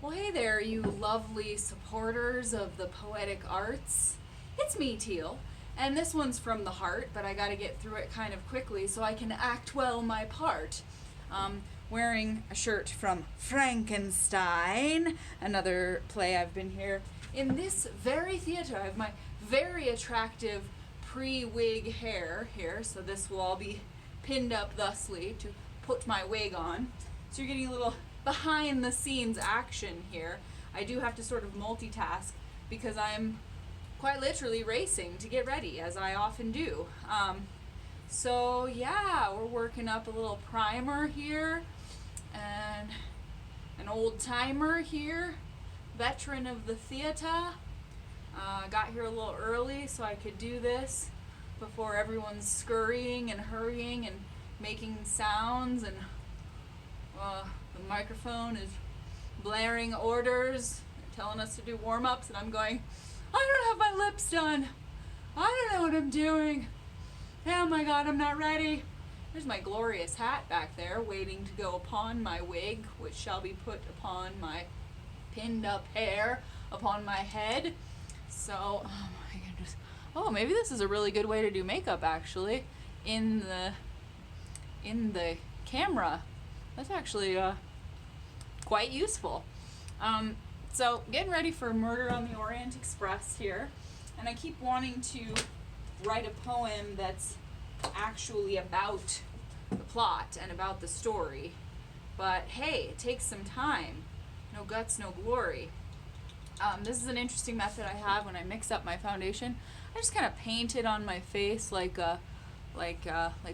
Well, hey there, you lovely supporters of the poetic arts. It's me, Teal, and this one's from the heart, but I gotta get through it kind of quickly so I can act well my part. Wearing a shirt from Frankenstein, another play I've been here in this very theater. I have my very attractive pre-wig hair here, so this will all be pinned up thusly to put my wig on. So you're getting a little behind the scenes action here. I do have to sort of multitask because I'm quite literally racing to get ready, as I often do. So yeah, we're working up a little primer here, and an old timer here, veteran of the theater. Got here a little early so I could do this before everyone's scurrying and hurrying and making sounds, and the microphone is blaring orders, telling us to do warm-ups, and I'm going, I don't have my lips done. I don't know what I'm doing. Oh my god, I'm not ready. There's my glorious hat back there waiting to go upon my wig, which shall be put upon my pinned up hair upon my head. So, oh my goodness. Oh, maybe this is a really good way to do makeup actually in the camera. That's actually quite useful. So getting ready for Murder on the Orient Express here, and I keep wanting to write a poem that's actually about the plot and about the story, but hey, it takes some time. No guts, no glory. This is an interesting method I have when I mix up my foundation. I just kind of paint it on my face like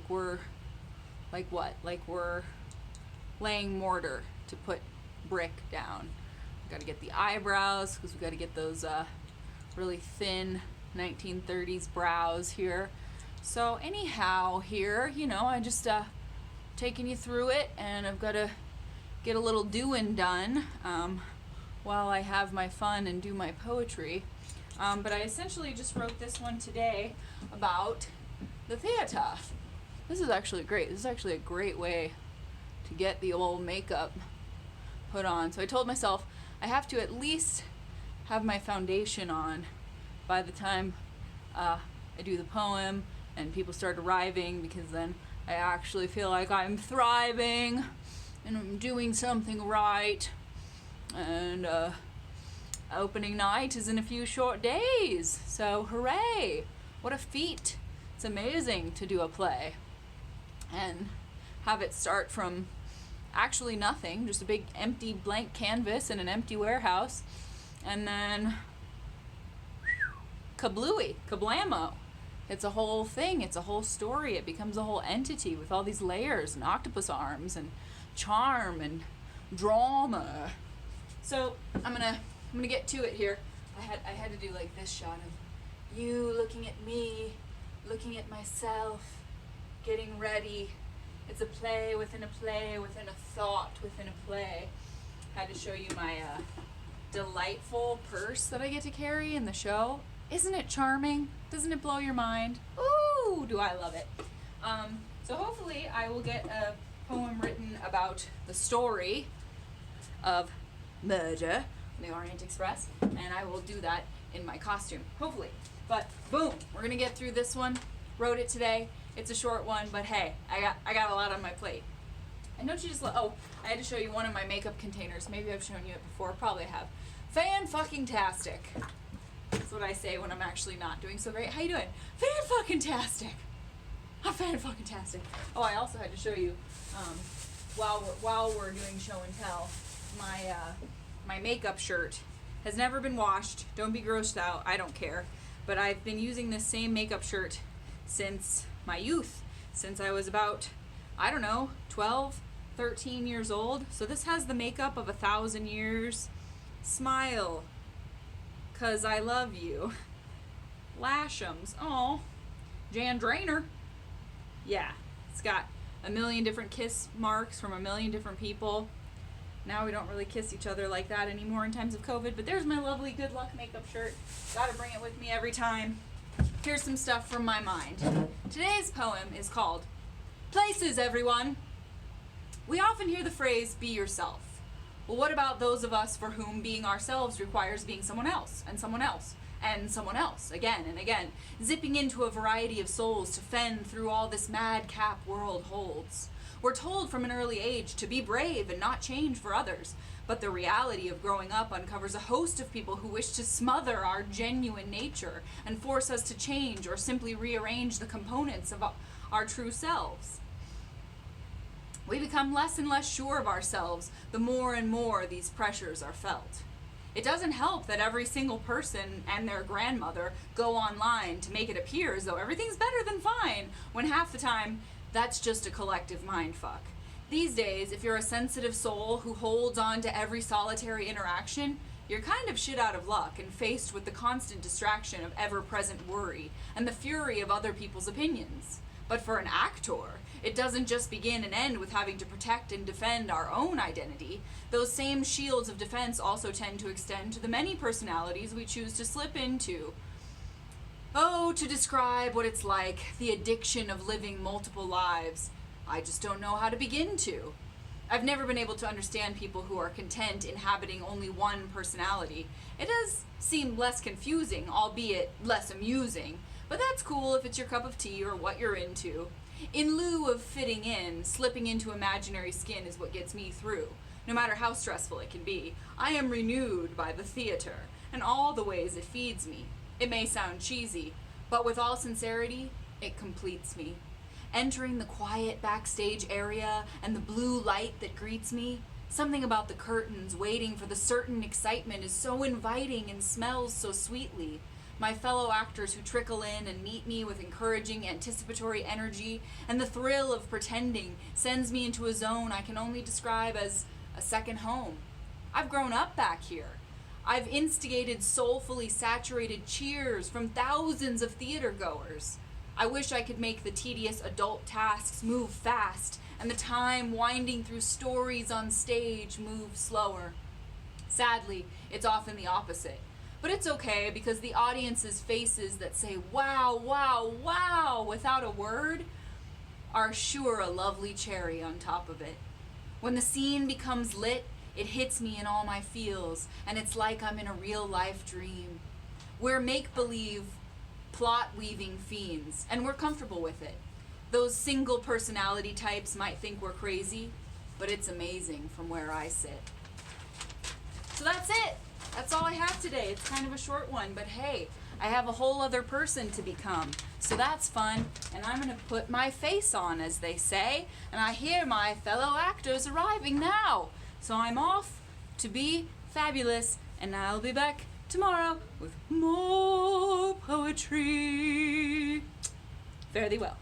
we're laying mortar to put brick down. We've got to get the eyebrows because we've got to get those really thin 1930s brows here. So anyhow here, I just taking you through it, and I've got to get a little doing done while I have my fun and do my poetry. But I essentially just wrote this one today about the theater. This is actually great. This is actually a great way to get the old makeup put on. So I told myself I have to at least have my foundation on by the time I do the poem and people start arriving, because then I actually feel like I'm thriving and I'm doing something right. And opening night is in a few short days, so hooray! What a feat. It's amazing to do a play and have it start from actually nothing, just a big empty blank canvas in an empty warehouse, and then kablooey, kablamo. It's a whole thing, it's a whole story, it becomes a whole entity with all these layers and octopus arms and charm and drama. So I'm gonna get to it here. I had to do like this shot of you looking at me, looking at myself, getting ready. It's a play within a play within a thought within a play. Had to show you my delightful purse that I get to carry in the show. Isn't it charming? Doesn't it blow your mind? Ooh, do I love it. So hopefully I will get a poem written about the story of Murder on the Orient Express, and I will do that in my costume, hopefully. But boom, we're gonna get through this one. Wrote it today. It's a short one, but hey, I got a lot on my plate. And don't you just I had to show you one of my makeup containers. Maybe I've shown you it before, probably have. Fan-fucking-tastic. That's what I say when I'm actually not doing so great. How you doing? Fan-fucking-tastic. I'm fan-fucking-tastic. Oh, I also had to show you, while we're doing show and tell, my makeup shirt has never been washed. Don't be grossed out. I don't care. But I've been using this same makeup shirt since my youth, since I was about, 12, 13 years old. So this has the makeup of 1,000 years. Smile, 'cause I love you. Lashums. Oh, Jan Drainer. Yeah, it's got a million different kiss marks from a million different people. Now we don't really kiss each other like that anymore in times of COVID, but there's my lovely good luck makeup shirt. Gotta bring it with me every time. Here's some stuff from my mind. Today's poem is called Places, Everyone. We often hear the phrase, be yourself. Well, what about those of us for whom being ourselves requires being someone else, and someone else, and someone else, again and again, zipping into a variety of souls to fend through all this madcap world holds? We're told from an early age to be brave and not change for others, but the reality of growing up uncovers a host of people who wish to smother our genuine nature and force us to change or simply rearrange the components of our true selves. We become less and less sure of ourselves the more and more these pressures are felt. It doesn't help that every single person and their grandmother go online to make it appear as though everything's better than fine, when half the time that's just a collective mindfuck. These days, if you're a sensitive soul who holds on to every solitary interaction, you're kind of shit out of luck and faced with the constant distraction of ever-present worry and the fury of other people's opinions. But for an actor, it doesn't just begin and end with having to protect and defend our own identity. Those same shields of defense also tend to extend to the many personalities we choose to slip into. Oh, to describe what it's like, the addiction of living multiple lives, I just don't know how to begin to. I've never been able to understand people who are content inhabiting only one personality. It does seem less confusing, albeit less amusing, but that's cool if it's your cup of tea or what you're into. In lieu of fitting in, slipping into imaginary skin is what gets me through, no matter how stressful it can be. I am renewed by the theater and all the ways it feeds me. It may sound cheesy, but with all sincerity, it completes me. Entering the quiet backstage area and the blue light that greets me, something about the curtains waiting for the certain excitement is so inviting and smells so sweetly. My fellow actors who trickle in and meet me with encouraging, anticipatory energy, and the thrill of pretending sends me into a zone I can only describe as a second home. I've grown up back here. I've instigated soulfully saturated cheers from thousands of theater goers. I wish I could make the tedious adult tasks move fast and the time winding through stories on stage move slower. Sadly, it's often the opposite. But it's okay, because the audience's faces that say wow, wow, wow without a word are sure a lovely cherry on top of it. When the scene becomes lit, it hits me in all my feels, and it's like I'm in a real-life dream. We're make-believe, plot-weaving fiends, and we're comfortable with it. Those single personality types might think we're crazy, but it's amazing from where I sit. So that's it. That's all I have today. It's kind of a short one, but hey, I have a whole other person to become. So that's fun, and I'm going to put my face on, as they say, and I hear my fellow actors arriving now. So I'm off to be fabulous, and I'll be back tomorrow with more poetry. Fare thee well.